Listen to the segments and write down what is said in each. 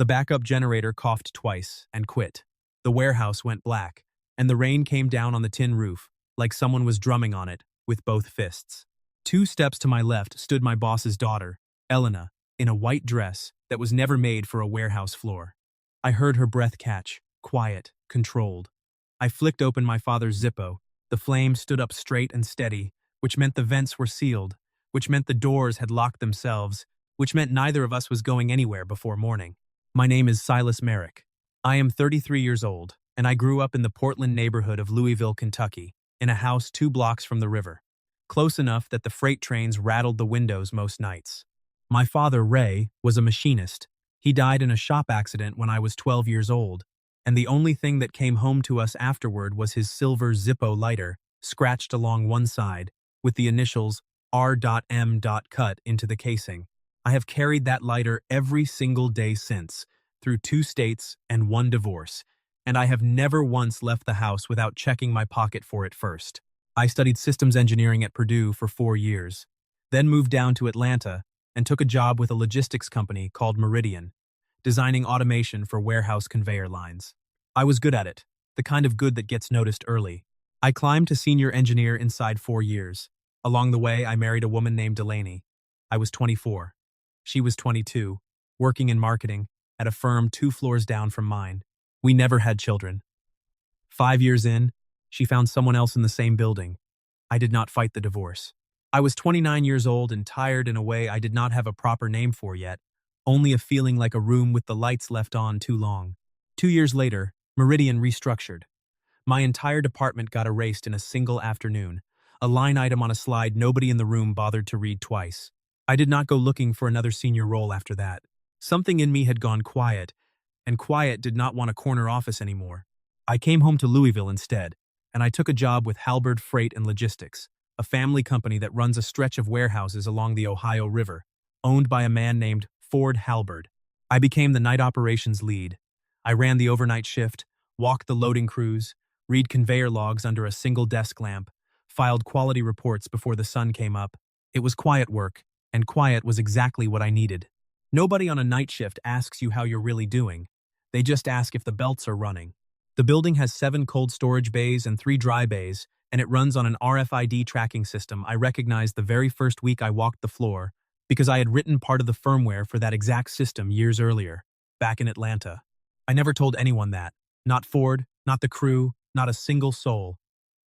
The backup generator coughed twice and quit. The warehouse went black, and the rain came down on the tin roof, like someone was drumming on it with both fists. 2 steps to my left stood my boss's daughter, Elena, in a white dress that was never made for a warehouse floor. I heard her breath catch, quiet, controlled. I flicked open my father's Zippo. The flame stood up straight and steady, which meant the vents were sealed, which meant the doors had locked themselves, which meant neither of us was going anywhere before morning. My name is Silas Merrick. I am 33 years old, and I grew up in the Portland neighborhood of Louisville, Kentucky, in a house 2 blocks from the river, close enough that the freight trains rattled the windows most nights. My father, Ray, was a machinist. He died in a shop accident when I was 12 years old, and the only thing that came home to us afterward was his silver Zippo lighter, scratched along one side, with the initials R.M. cut into the casing. I have carried that lighter every single day since, through 2 states and 1 divorce, and I have never once left the house without checking my pocket for it first. I studied systems engineering at Purdue for 4 years, then moved down to Atlanta and took a job with a logistics company called Meridian, designing automation for warehouse conveyor lines. I was good at it, the kind of good that gets noticed early. I climbed to senior engineer inside 4 years. Along the way, I married a woman named Delaney. I was 24. She was 22, working in marketing at a firm 2 floors down from mine. We never had children. 5 years in, she found someone else in the same building. I did not fight the divorce. I was 29 years old and tired in a way I did not have a proper name for yet, only a feeling like a room with the lights left on too long. 2 years later, Meridian restructured. My entire department got erased in a single afternoon, a line item on a slide nobody in the room bothered to read twice. I did not go looking for another senior role after that. Something in me had gone quiet, and quiet did not want a corner office anymore. I came home to Louisville instead, and I took a job with Halberd Freight and Logistics, a family company that runs a stretch of warehouses along the Ohio River, owned by a man named Ford Halberd. I became the night operations lead. I ran the overnight shift, walked the loading crews, read conveyor logs under a single desk lamp, filed quality reports before the sun came up. It was quiet work, and quiet was exactly what I needed. Nobody on a night shift asks you how you're really doing. They just ask if the belts are running. The building has 7 cold storage bays and 3 dry bays, and it runs on an RFID tracking system I recognized the very first week I walked the floor because I had written part of the firmware for that exact system years earlier, back in Atlanta. I never told anyone that. Not Ford, not the crew, not a single soul.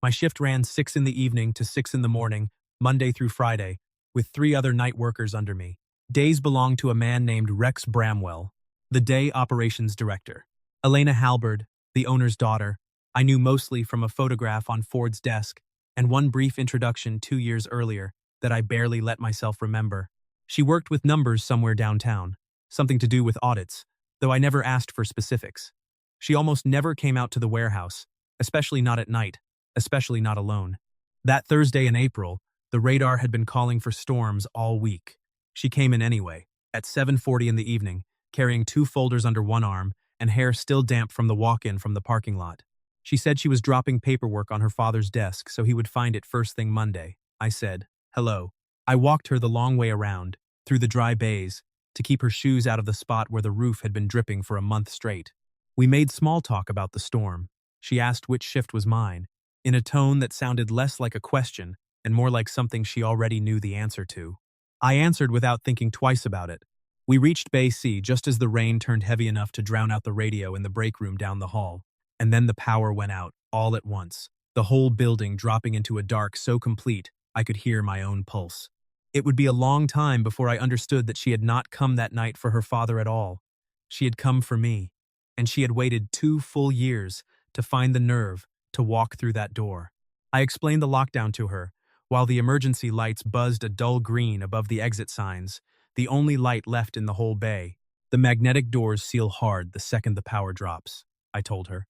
My shift ran 6 in the evening to 6 in the morning, Monday through Friday, with 3 other night workers under me. Days belonged to a man named Rex Bramwell, the day operations director. Elena Halberd, the owner's daughter, I knew mostly from a photograph on Ford's desk and one brief introduction 2 years earlier that I barely let myself remember. She worked with numbers somewhere downtown, something to do with audits, though I never asked for specifics. She almost never came out to the warehouse, especially not at night, especially not alone. That Thursday in April, the radar had been calling for storms all week. She came in anyway, at 7:40 in the evening, carrying 2 folders under one arm and hair still damp from the walk-in from the parking lot. She said she was dropping paperwork on her father's desk so he would find it first thing Monday. I said, "Hello." I walked her the long way around, through the dry bays, to keep her shoes out of the spot where the roof had been dripping for a month straight. We made small talk about the storm. She asked which shift was mine, in a tone that sounded less like a question and more like something she already knew the answer to. I answered without thinking twice about it. We reached Bay C just as the rain turned heavy enough to drown out the radio in the break room down the hall. And then the power went out, all at once, the whole building dropping into a dark so complete I could hear my own pulse. It would be a long time before I understood that she had not come that night for her father at all. She had come for me, and she had waited 2 full years to find the nerve to walk through that door. I explained the lockdown to her, while the emergency lights buzzed a dull green above the exit signs, the only light left in the whole bay. The magnetic doors seal hard the second the power drops, I told her.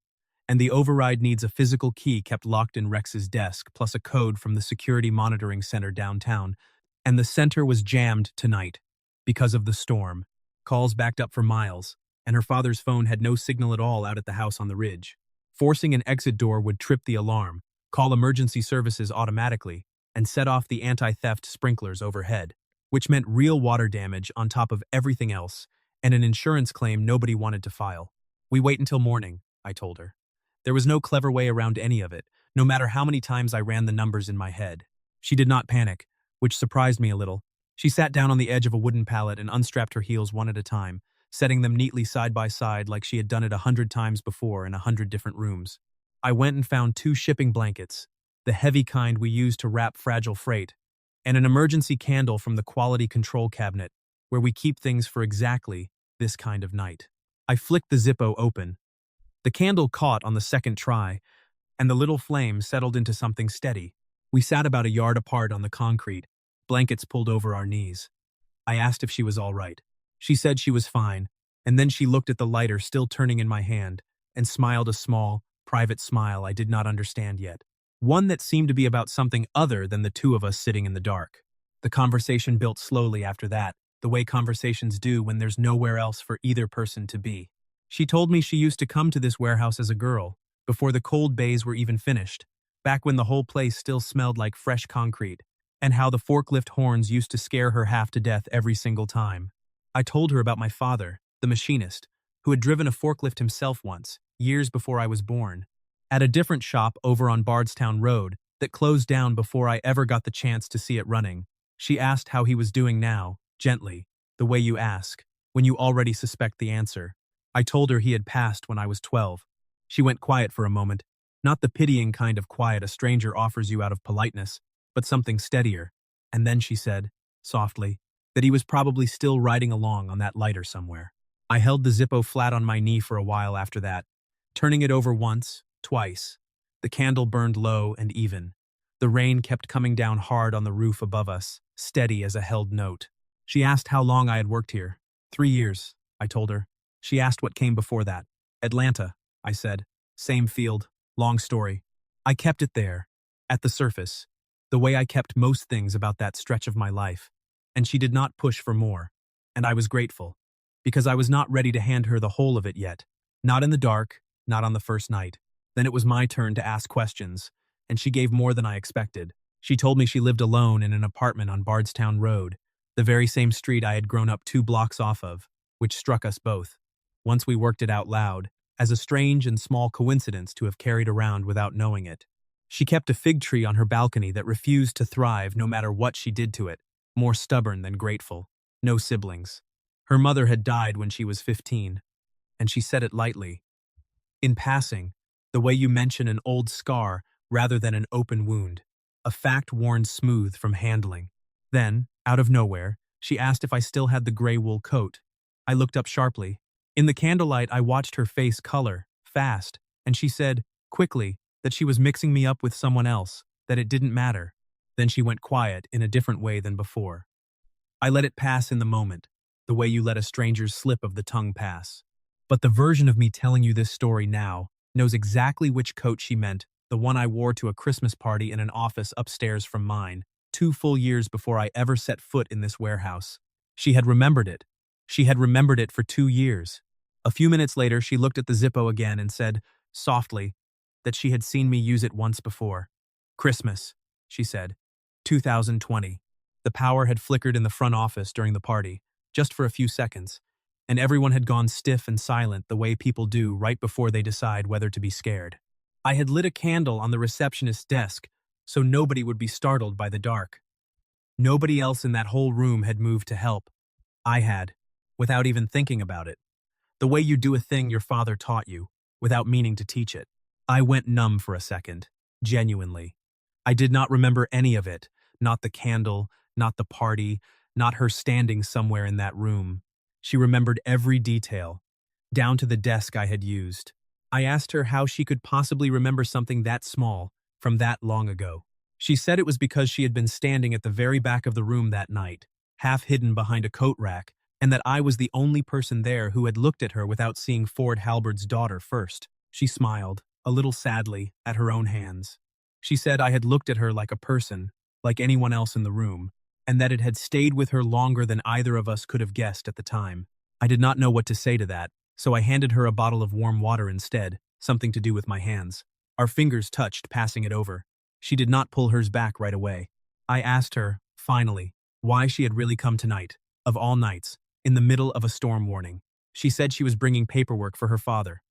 And the override needs a physical key kept locked in Rex's desk, plus a code from the security monitoring center downtown. And the center was jammed tonight because of the storm. Calls backed up for miles, and her father's phone had no signal at all out at the house on the ridge. Forcing an exit door would trip the alarm, call emergency services automatically, and set off the anti-theft sprinklers overhead, which meant real water damage on top of everything else, and an insurance claim nobody wanted to file. We wait until morning, I told her. There was no clever way around any of it, no matter how many times I ran the numbers in my head. She did not panic, which surprised me a little. She sat down on the edge of a wooden pallet and unstrapped her heels one at a time, setting them neatly side by side like she had done it 100 times before in 100 different rooms. I went and found 2 shipping blankets, the heavy kind we use to wrap fragile freight, and an emergency candle from the quality control cabinet, where we keep things for exactly this kind of night. I flicked the Zippo open. The candle caught on the second try, and the little flame settled into something steady. We sat about a yard apart on the concrete, blankets pulled over our knees. I asked if she was all right. She said she was fine, and then she looked at the lighter still turning in my hand and smiled a small, private smile I did not understand yet. One that seemed to be about something other than the two of us sitting in the dark. The conversation built slowly after that, the way conversations do when there's nowhere else for either person to be. She told me she used to come to this warehouse as a girl, before the cold bays were even finished, back when the whole place still smelled like fresh concrete, and how the forklift horns used to scare her half to death every single time. I told her about my father, the machinist, who had driven a forklift himself once, years before I was born, at a different shop over on Bardstown Road that closed down before I ever got the chance to see it running. She asked how he was doing now, gently, the way you ask, when you already suspect the answer. I told her he had passed when I was 12. She went quiet for a moment, not the pitying kind of quiet a stranger offers you out of politeness, but something steadier. And then she said, softly, that he was probably still riding along on that lighter somewhere. I held the Zippo flat on my knee for a while after that, turning it over once, twice. The candle burned low and even. The rain kept coming down hard on the roof above us, steady as a held note. She asked how long I had worked here. 3 years, I told her. She asked what came before that. Atlanta, I said. Same field. Long story. I kept it there, at the surface, the way I kept most things about that stretch of my life. And she did not push for more. And I was grateful, because I was not ready to hand her the whole of it yet. Not in the dark, not on the first night. Then it was my turn to ask questions, and she gave more than I expected. She told me she lived alone in an apartment on Bardstown Road, the very same street I had grown up 2 blocks off of, which struck us both. Once we worked it out loud, as a strange and small coincidence to have carried around without knowing it. She kept a fig tree on her balcony that refused to thrive no matter what she did to it, more stubborn than grateful. No siblings. Her mother had died when she was 15, and she said it lightly. In passing, the way you mention an old scar rather than an open wound, a fact worn smooth from handling. Then, out of nowhere, she asked if I still had the gray wool coat. I looked up sharply. In the candlelight, I watched her face color, fast, and she said, quickly, that she was mixing me up with someone else, that it didn't matter. Then she went quiet in a different way than before. I let it pass in the moment, the way you let a stranger's slip of the tongue pass. But the version of me telling you this story now knows exactly which coat she meant, the one I wore to a Christmas party in an office upstairs from mine, 2 full years before I ever set foot in this warehouse. She had remembered it. She had remembered it for 2 years. A few minutes later, she looked at the Zippo again and said, softly, that she had seen me use it once before. Christmas, she said. 2020. The power had flickered in the front office during the party, just for a few seconds, and everyone had gone stiff and silent the way people do right before they decide whether to be scared. I had lit a candle on the receptionist's desk so nobody would be startled by the dark. Nobody else in that whole room had moved to help. I had, without even thinking about it. The way you do a thing your father taught you, without meaning to teach it. I went numb for a second, genuinely. I did not remember any of it, not the candle, not the party, not her standing somewhere in that room. She remembered every detail, down to the desk I had used. I asked her how she could possibly remember something that small, from that long ago. She said it was because she had been standing at the very back of the room that night, half hidden behind a coat rack, and that I was the only person there who had looked at her without seeing Ford Halberd's daughter first. She smiled, a little sadly, at her own hands. She said I had looked at her like a person, like anyone else in the room, and that it had stayed with her longer than either of us could have guessed at the time. I did not know what to say to that, so I handed her a bottle of warm water instead, something to do with my hands. Our fingers touched, passing it over. She did not pull hers back right away. I asked her, finally, why she had really come tonight, of all nights, in the middle of a storm warning. She said she was bringing paperwork for her father.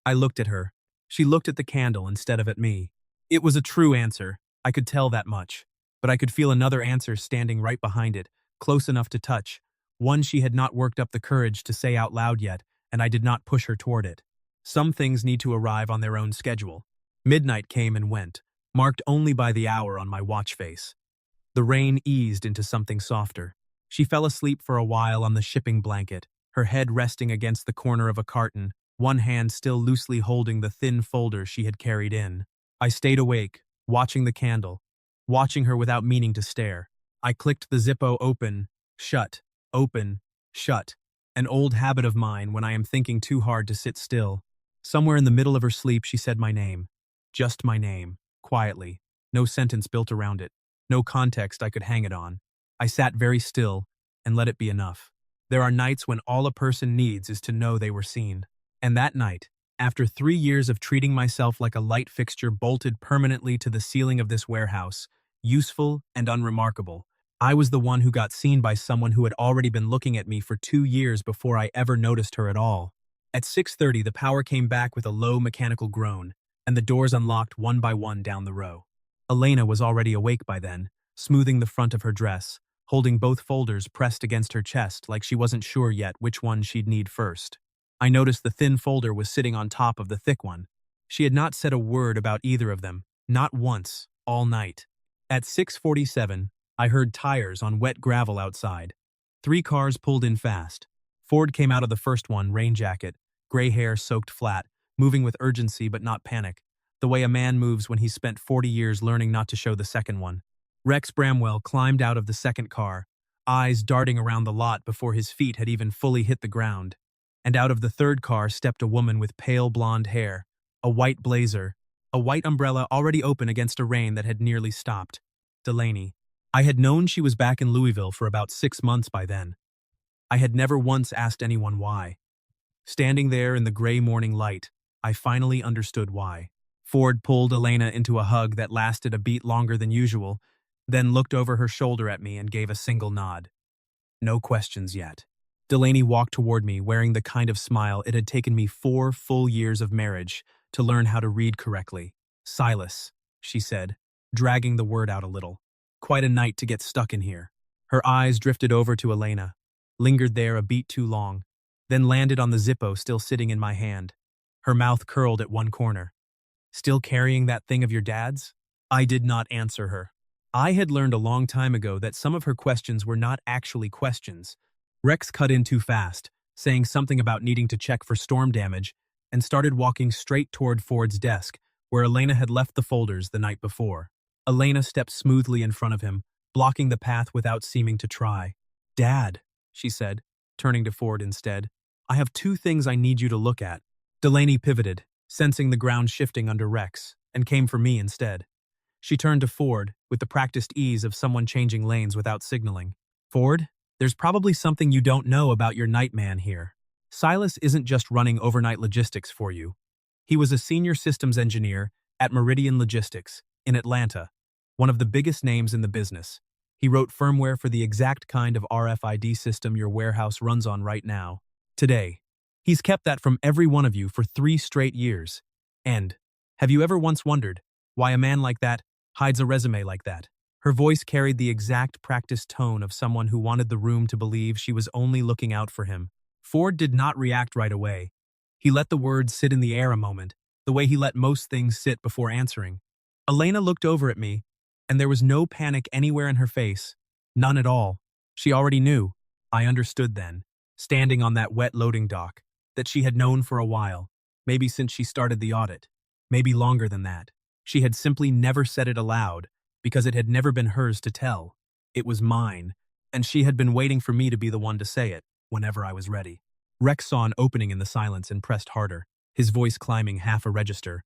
I looked at her. She looked at the candle instead of at me. It was a true answer. I could tell that much. But I could feel another answer standing right behind it, close enough to touch. One she had not worked up the courage to say out loud yet, and I did not push her toward it. Some things need to arrive on their own schedule. Midnight came and went, marked only by the hour on my watch face. The rain eased into something softer. She fell asleep for a while on the shipping blanket, her head resting against the corner of a carton, one hand still loosely holding the thin folder she had carried in. I stayed awake, watching the candle, watching her without meaning to stare. I clicked the Zippo open, shut, an old habit of mine when I am thinking too hard to sit still. Somewhere in the middle of her sleep she said my name. Just my name, quietly, no sentence built around it, no context I could hang it on. I sat very still and let it be enough. There are nights when all a person needs is to know they were seen. And that night, after 3 years of treating myself like a light fixture bolted permanently to the ceiling of this warehouse, useful and unremarkable, I was the one who got seen by someone who had already been looking at me for 2 years before I ever noticed her at all. At 6:30, the power came back with a low mechanical groan, and the doors unlocked one by one down the row. Elena was already awake by then, smoothing the front of her dress, holding both folders pressed against her chest like she wasn't sure yet which one she'd need first. I noticed the thin folder was sitting on top of the thick one. She had not said a word about either of them, not once, all night. At 6:47, I heard tires on wet gravel outside. 3 cars pulled in fast. Ford came out of the first one, rain jacket, gray hair soaked flat, moving with urgency but not panic, the way a man moves when he's spent 40 years learning not to show the second one. Rex Bramwell climbed out of the second car, eyes darting around the lot before his feet had even fully hit the ground. And out of the third car stepped a woman with pale blonde hair, a white blazer, a white umbrella already open against a rain that had nearly stopped. Delaney. I had known she was back in Louisville for about 6 months by then. I had never once asked anyone why. Standing there in the gray morning light, I finally understood why. Ford pulled Elena into a hug that lasted a beat longer than usual, then looked over her shoulder at me and gave a single nod. No questions yet. Delaney walked toward me wearing the kind of smile it had taken me 4 full years of marriage to learn how to read correctly. Silas, she said, dragging the word out a little. Quite a night to get stuck in here. Her eyes drifted over to Elena, lingered there a beat too long, then landed on the Zippo still sitting in my hand. Her mouth curled at one corner. Still carrying that thing of your dad's? I did not answer her. I had learned a long time ago that some of her questions were not actually questions. Rex cut in too fast, saying something about needing to check for storm damage, and started walking straight toward Ford's desk, where Elena had left the folders the night before. Elena stepped smoothly in front of him, blocking the path without seeming to try. Dad, she said, turning to Ford instead, I have 2 things I need you to look at. Delaney pivoted, sensing the ground shifting under Rex, and came for me instead. She turned to Ford, with the practiced ease of someone changing lanes without signaling. Ford, there's probably something you don't know about your nightman here. Silas isn't just running overnight logistics for you. He was a senior systems engineer at Meridian Logistics in Atlanta, one of the biggest names in the business. He wrote firmware for the exact kind of RFID system your warehouse runs on right now. Today, he's kept that from every one of you for 3 straight years. And, have you ever once wondered why a man like that hides a resume like that? Her voice carried the exact practiced tone of someone who wanted the room to believe she was only looking out for him. Ford did not react right away. He let the words sit in the air a moment, the way he let most things sit before answering. Elena looked over at me, and there was no panic anywhere in her face. None at all. She already knew. I understood then, standing on that wet loading dock, that she had known for a while, maybe since she started the audit, maybe longer than that. She had simply never said it aloud, because it had never been hers to tell. It was mine, and she had been waiting for me to be the one to say it, whenever I was ready. Rex saw an opening in the silence and pressed harder, his voice climbing half a register.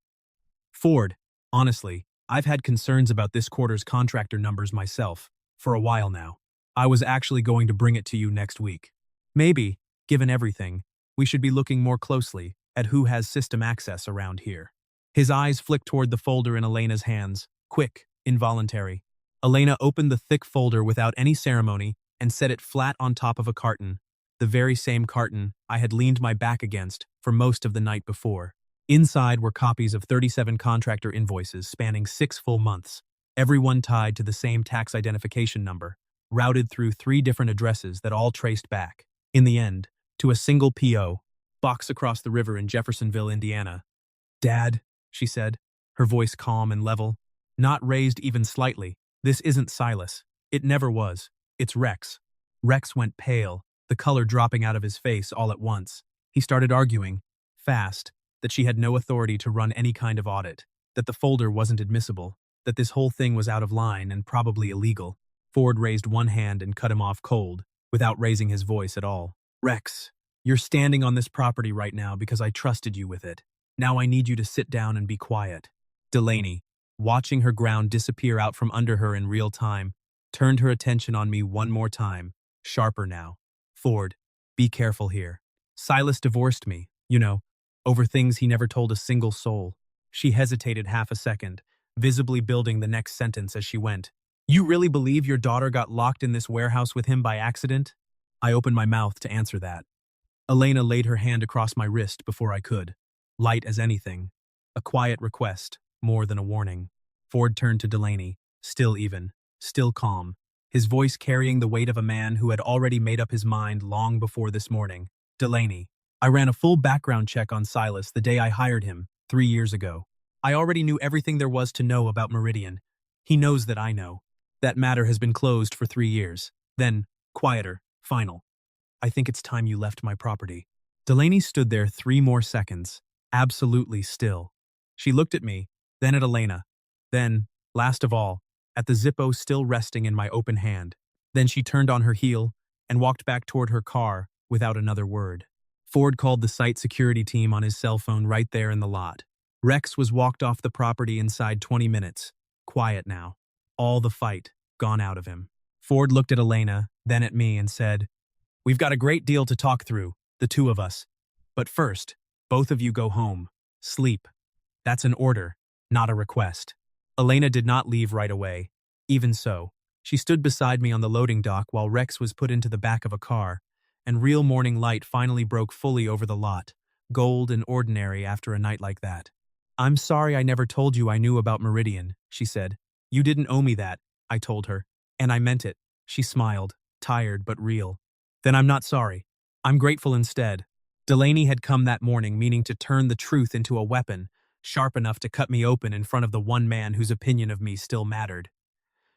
Ford, honestly, I've had concerns about this quarter's contractor numbers myself, for a while now. I was actually going to bring it to you next week. Maybe, given everything, we should be looking more closely at who has system access around here. His eyes flicked toward the folder in Elena's hands, quick, involuntary. Elena opened the thick folder without any ceremony and set it flat on top of a carton. The the very same carton I had leaned my back against for most of the night before. Inside were copies of 37 contractor invoices spanning 6 full months, everyone tied to the same tax identification number, routed through 3 different addresses that all traced back, in the end, to a single P.O., box across the river in Jeffersonville, Indiana. "Dad," she said, her voice calm and level, not raised even slightly, "this isn't Silas. It never was. It's Rex." Rex went pale, the color dropping out of his face all at once. He started arguing, fast, that she had no authority to run any kind of audit, that the folder wasn't admissible, that this whole thing was out of line and probably illegal. Ford raised one hand and cut him off cold, without raising his voice at all. "Rex, you're standing on this property right now because I trusted you with it. Now I need you to sit down and be quiet." Delaney, watching her ground disappear out from under her in real time, turned her attention on me one more time, sharper now. "Ford, be careful here. Silas divorced me, over things he never told a single soul." She hesitated half a second, visibly building the next sentence as she went. "You really believe your daughter got locked in this warehouse with him by accident?" I opened my mouth to answer that. Elena laid her hand across my wrist before I could. Light as anything. A quiet request, more than a warning. Ford turned to Delaney, still even, still calm, his voice carrying the weight of a man who had already made up his mind long before this morning. "Delaney, I ran a full background check on Silas the day I hired him, 3 years ago. I already knew everything there was to know about Meridian. He knows that I know. That matter has been closed for 3 years." Then, quieter, final. "I think it's time you left my property." Delaney stood there 3 more seconds, absolutely still. She looked at me, then at Elena, then, last of all, at the Zippo still resting in my open hand. Then she turned on her heel and walked back toward her car without another word. Ford called the site security team on his cell phone right there in the lot. Rex was walked off the property inside 20 minutes. Quiet now. All the fight gone out of him. Ford looked at Elena, then at me and said, "We've got a great deal to talk through, the 2 of us. But first, both of you go home. Sleep. That's an order, not a request." Elena did not leave right away. Even so, she stood beside me on the loading dock while Rex was put into the back of a car, and real morning light finally broke fully over the lot, gold and ordinary after a night like that. "I'm sorry I never told you I knew about Meridian," she said. "You didn't owe me that," I told her. "And I meant it." She smiled, tired but real. "Then I'm not sorry. I'm grateful instead." Delaney had come that morning meaning to turn the truth into a weapon, sharp enough to cut me open in front of the one man whose opinion of me still mattered.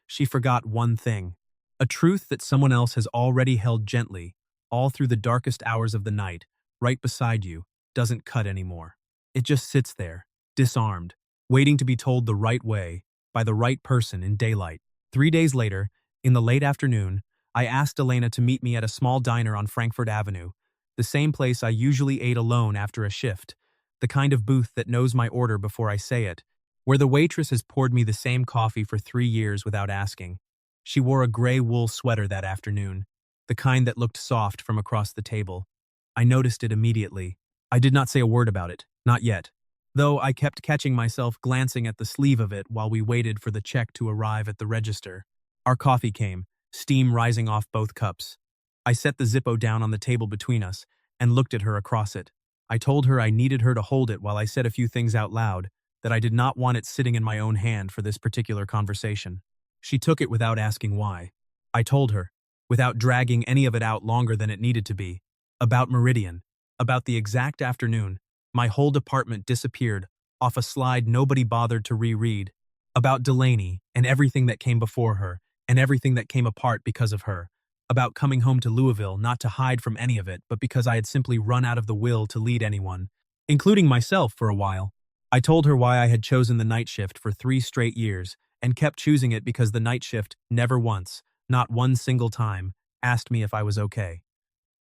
She forgot one thing, a truth that someone else has already held gently, all through the darkest hours of the night, right beside you, doesn't cut anymore. It just sits there, disarmed, waiting to be told the right way, by the right person in daylight. 3 days later, in the late afternoon, I asked Elena to meet me at a small diner on Frankfurt Avenue, the same place I usually ate alone after a shift, the kind of booth that knows my order before I say it, where the waitress has poured me the same coffee for 3 years without asking. She wore a gray wool sweater that afternoon, the kind that looked soft from across the table. I noticed it immediately. I did not say a word about it, not yet, though I kept catching myself glancing at the sleeve of it while we waited for the check to arrive at the register. Our coffee came, steam rising off both cups. I set the Zippo down on the table between us and looked at her across it. I told her I needed her to hold it while I said a few things out loud, that I did not want it sitting in my own hand for this particular conversation. She took it without asking why. I told her, without dragging any of it out longer than it needed to be, about Meridian, about the exact afternoon my whole department disappeared off a slide nobody bothered to reread, about Delaney and everything that came before her and everything that came apart because of her, about coming home to Louisville not to hide from any of it but because I had simply run out of the will to lead anyone, including myself for a while. I told her why I had chosen the night shift for 3 straight years and kept choosing it because the night shift never once, not one single time, asked me if I was okay.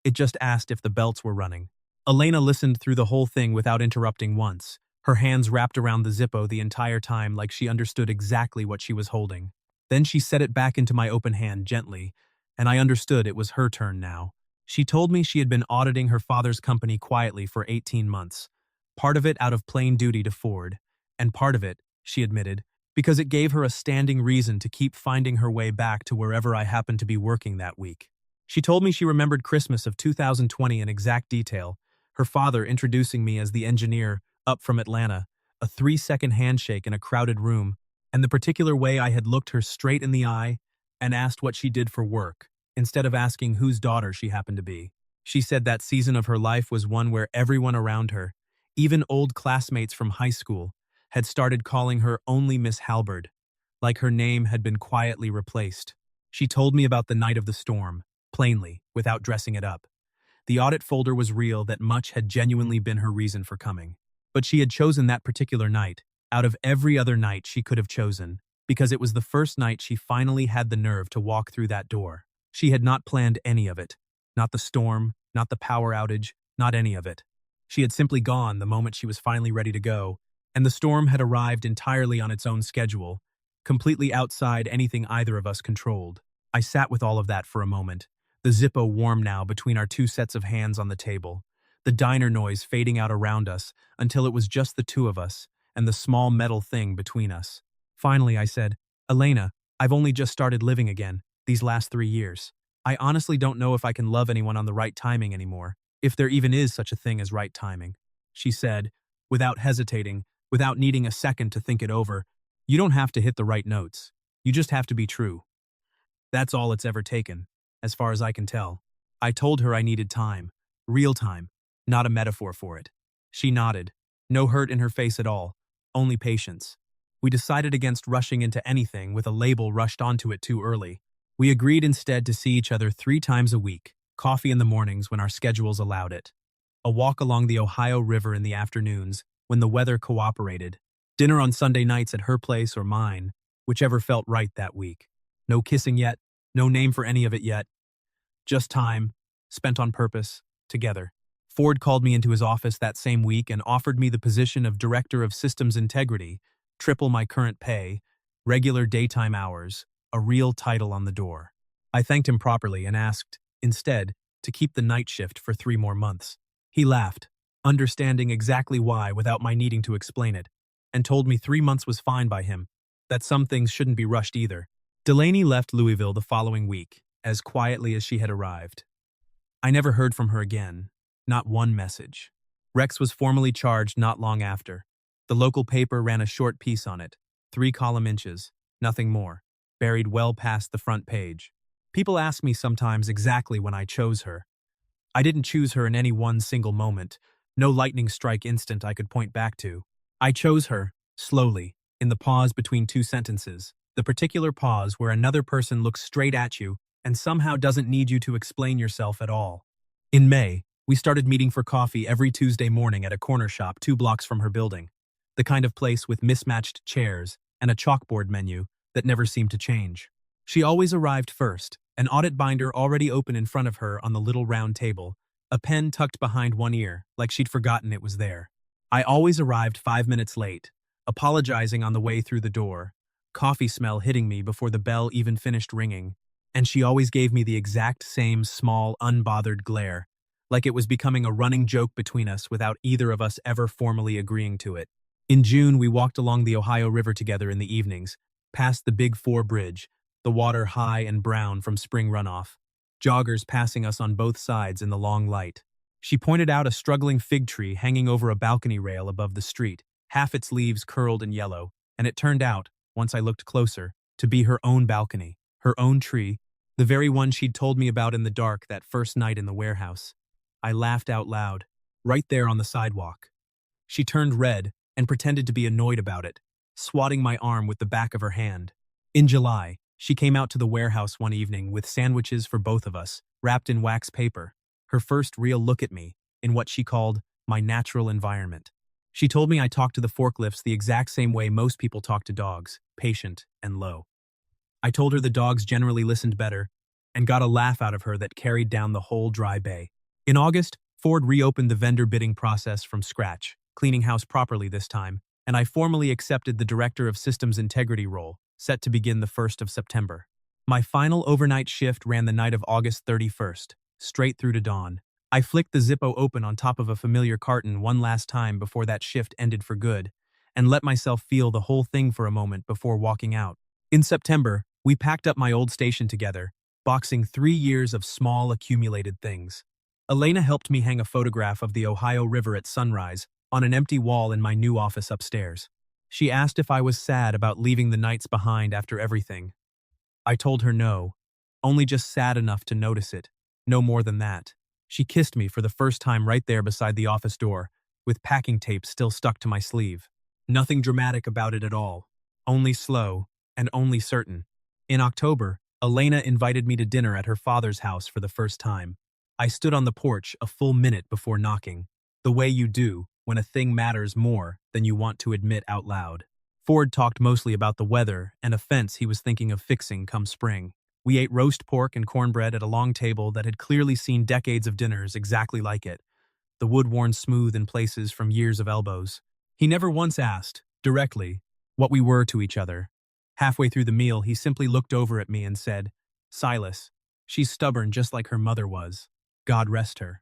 It just asked if the belts were running. Elena listened through the whole thing without interrupting once, her hands wrapped around the Zippo the entire time like she understood exactly what she was holding. Then she set it back into my open hand gently, and I understood it was her turn now. She told me she had been auditing her father's company quietly for 18 months, part of it out of plain duty to Ford, and part of it, she admitted, because it gave her a standing reason to keep finding her way back to wherever I happened to be working that week. She told me she remembered Christmas of 2020 in exact detail, her father introducing me as the engineer up from Atlanta, a 3-second handshake in a crowded room, and the particular way I had looked her straight in the eye and asked what she did for work, instead of asking whose daughter she happened to be. She said that season of her life was one where everyone around her, even old classmates from high school, had started calling her only Miss Halberd, like her name had been quietly replaced. She told me about the night of the storm, plainly, without dressing it up. The audit folder was real that much had genuinely been her reason for coming. But she had chosen that particular night, out of every other night she could have chosen, because it was the first night she finally had the nerve to walk through that door. She had not planned any of it. Not the storm, not the power outage, not any of it. She had simply gone the moment she was finally ready to go, and the storm had arrived entirely on its own schedule, completely outside anything either of us controlled. I sat with all of that for a moment, the Zippo warm now between our two sets of hands on the table, the diner noise fading out around us until it was just the two of us and the small metal thing between us. Finally, I said, "Elena, I've only just started living again, these last 3 years. I honestly don't know if I can love anyone on the right timing anymore, if there even is such a thing as right timing." She said, without hesitating, without needing a second to think it over, "You don't have to hit the right notes. You just have to be true." That's all it's ever taken, as far as I can tell. I told her I needed time, real time, not a metaphor for it. She nodded, no hurt in her face at all, only patience. We decided against rushing into anything with a label rushed onto it too early. We agreed instead to see each other 3 times a week, coffee in the mornings when our schedules allowed it, a walk along the Ohio River in the afternoons when the weather cooperated, dinner on Sunday nights at her place or mine, whichever felt right that week. No kissing yet, no name for any of it yet. Just time, spent on purpose, together. Ford called me into his office that same week and offered me the position of Director of Systems Integrity, triple my current pay, regular daytime hours, a real title on the door. I thanked him properly and asked, instead, to keep the night shift for 3 more months. He laughed, understanding exactly why without my needing to explain it, and told me 3 months was fine by him, that some things shouldn't be rushed either. Delaney left Louisville the following week, as quietly as she had arrived. I never heard from her again, not one message. Rex was formally charged not long after. The local paper ran a short piece on it, 3 column inches, nothing more, buried well past the front page. People ask me sometimes exactly when I chose her. I didn't choose her in any one single moment, no lightning strike instant I could point back to. I chose her, slowly, in the pause between 2 sentences, the particular pause where another person looks straight at you and somehow doesn't need you to explain yourself at all. In May, we started meeting for coffee every Tuesday morning at a corner shop 2 blocks from her building, the kind of place with mismatched chairs and a chalkboard menu that never seemed to change. She always arrived first, an audit binder already open in front of her on the little round table, a pen tucked behind one ear, like she'd forgotten it was there. I always arrived 5 minutes late, apologizing on the way through the door, coffee smell hitting me before the bell even finished ringing, and she always gave me the exact same small, unbothered glare, like it was becoming a running joke between us without either of us ever formally agreeing to it. In June, we walked along the Ohio River together in the evenings, past the Big 4 bridge, the water high and brown from spring runoff, joggers passing us on both sides in the long light. She pointed out a struggling fig tree hanging over a balcony rail above the street, half its leaves curled and yellow, and it turned out, once I looked closer, to be her own balcony, her own tree, the very one she'd told me about in the dark that first night in the warehouse. I laughed out loud, right there on the sidewalk. She turned red and pretended to be annoyed about it, swatting my arm with the back of her hand. In July, she came out to the warehouse one evening with sandwiches for both of us, wrapped in wax paper, her first real look at me, in what she called my natural environment. She told me I talked to the forklifts the exact same way most people talk to dogs, patient and low. I told her the dogs generally listened better, and got a laugh out of her that carried down the whole dry bay. In August, Ford reopened the vendor bidding process from scratch, cleaning house properly this time, and I formally accepted the Director of Systems Integrity role, set to begin the 1st of September. My final overnight shift ran the night of August 31st, straight through to dawn. I flicked the Zippo open on top of a familiar carton one last time before that shift ended for good, and let myself feel the whole thing for a moment before walking out. In September, we packed up my old station together, boxing 3 years of small accumulated things. Elena helped me hang a photograph of the Ohio River at sunrise on an empty wall in my new office upstairs. She asked if I was sad about leaving the nights behind after everything. I told her no, only just sad enough to notice it, no more than that. She kissed me for the first time right there beside the office door, with packing tape still stuck to my sleeve. Nothing dramatic about it at all, only slow and only certain. In October, Elena invited me to dinner at her father's house for the first time. I stood on the porch a full minute before knocking, the way you do when a thing matters more than you want to admit out loud. Ford talked mostly about the weather and a fence he was thinking of fixing come spring. We ate roast pork and cornbread at a long table that had clearly seen decades of dinners exactly like it, the wood worn smooth in places from years of elbows. He never once asked, directly, what we were to each other. Halfway through the meal, he simply looked over at me and said, "Silas, she's stubborn just like her mother was. God rest her."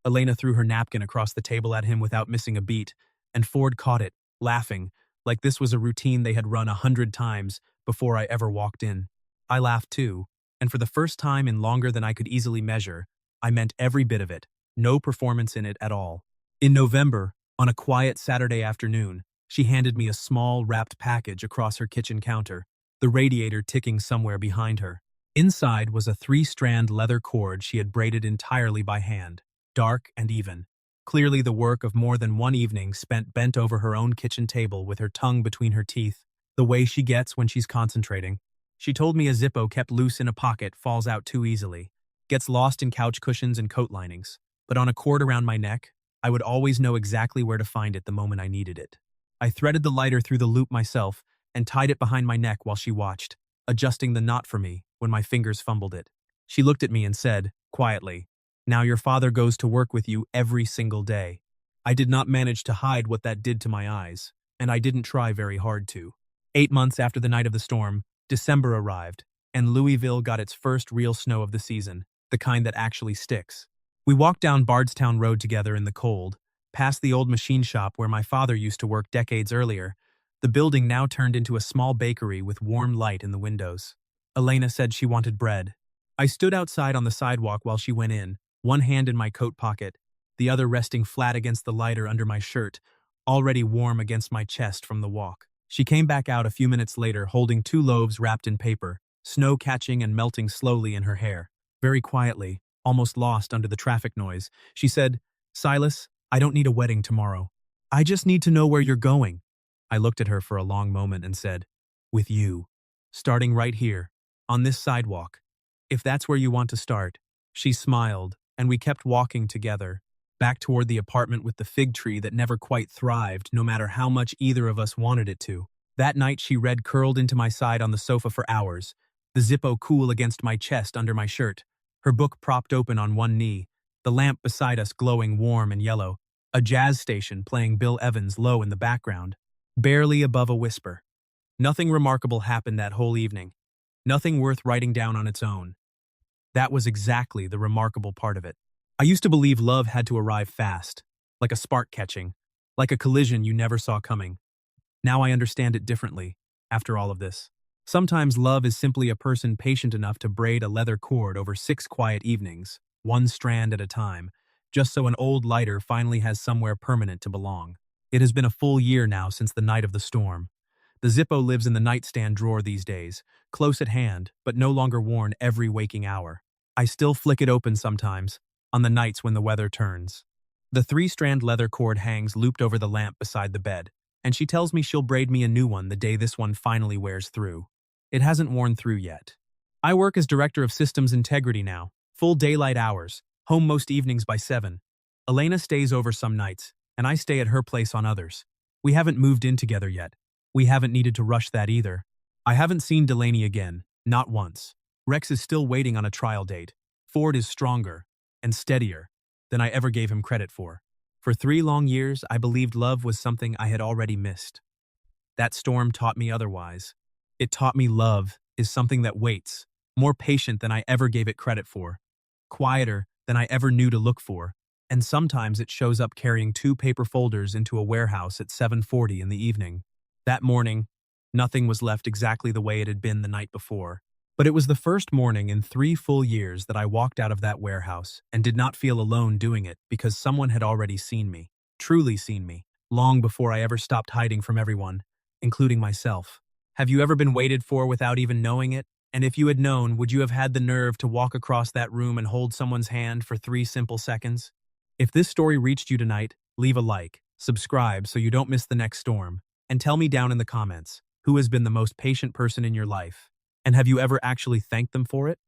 Elena threw her napkin across the table at him without missing a beat, and Ford caught it, laughing, like this was a routine they had run 100 times before I ever walked in. I laughed too, and for the first time in longer than I could easily measure, I meant every bit of it, no performance in it at all. In November, on a quiet Saturday afternoon, she handed me a small, wrapped package across her kitchen counter, the radiator ticking somewhere behind her. Inside was a 3-strand leather cord she had braided entirely by hand, dark and even. Clearly the work of more than one evening spent bent over her own kitchen table with her tongue between her teeth, the way she gets when she's concentrating. She told me a Zippo kept loose in a pocket falls out too easily, gets lost in couch cushions and coat linings, but on a cord around my neck, I would always know exactly where to find it the moment I needed it. I threaded the lighter through the loop myself and tied it behind my neck while she watched, adjusting the knot for me when my fingers fumbled it. She looked at me and said, quietly, "Now your father goes to work with you every single day." I did not manage to hide what that did to my eyes, and I didn't try very hard to. 8 months after the night of the storm, December arrived, and Louisville got its first real snow of the season, the kind that actually sticks. We walked down Bardstown Road together in the cold, past the old machine shop where my father used to work decades earlier. The building now turned into a small bakery with warm light in the windows. Elena said she wanted bread. I stood outside on the sidewalk while she went in, one hand in my coat pocket, the other resting flat against the lighter under my shirt, already warm against my chest from the walk. She came back out a few minutes later holding 2 loaves wrapped in paper, snow catching and melting slowly in her hair. Very quietly, almost lost under the traffic noise, she said, "Silas, I don't need a wedding tomorrow. I just need to know where you're going." I looked at her for a long moment and said, "With you. Starting right here, on this sidewalk. If that's where you want to start." She smiled, and we kept walking together, back toward the apartment with the fig tree that never quite thrived no matter how much either of us wanted it to. That night she read curled into my side on the sofa for hours, the Zippo cool against my chest under my shirt, her book propped open on one knee, the lamp beside us glowing warm and yellow, a jazz station playing Bill Evans low in the background, barely above a whisper. Nothing remarkable happened that whole evening, nothing worth writing down on its own. That was exactly the remarkable part of it. I used to believe love had to arrive fast, like a spark catching, like a collision you never saw coming. Now I understand it differently, after all of this. Sometimes love is simply a person patient enough to braid a leather cord over 6 quiet evenings, one strand at a time, just so an old lighter finally has somewhere permanent to belong. It has been a full year now since the night of the storm. The Zippo lives in the nightstand drawer these days, close at hand, but no longer worn every waking hour. I still flick it open sometimes, on the nights when the weather turns. The 3-strand leather cord hangs looped over the lamp beside the bed, and she tells me she'll braid me a new one the day this one finally wears through. It hasn't worn through yet. I work as Director of Systems Integrity now, full daylight hours, home most evenings by 7. Elena stays over some nights, and I stay at her place on others. We haven't moved in together yet. We haven't needed to rush that either. I haven't seen Delaney again, not once. Rex is still waiting on a trial date. Ford is stronger and steadier than I ever gave him credit for. For 3 long years, I believed love was something I had already missed. That storm taught me otherwise. It taught me love is something that waits, more patient than I ever gave it credit for, quieter than I ever knew to look for, and sometimes it shows up carrying 2 paper folders into a warehouse at 7:40 in the evening. That morning, nothing was left exactly the way it had been the night before. But it was the first morning in 3 full years that I walked out of that warehouse and did not feel alone doing it because someone had already seen me, truly seen me, long before I ever stopped hiding from everyone, including myself. Have you ever been waited for without even knowing it? And if you had known, would you have had the nerve to walk across that room and hold someone's hand for 3 simple seconds? If this story reached you tonight, leave a like, subscribe so you don't miss the next storm, and tell me down in the comments, who has been the most patient person in your life? And have you ever actually thanked them for it?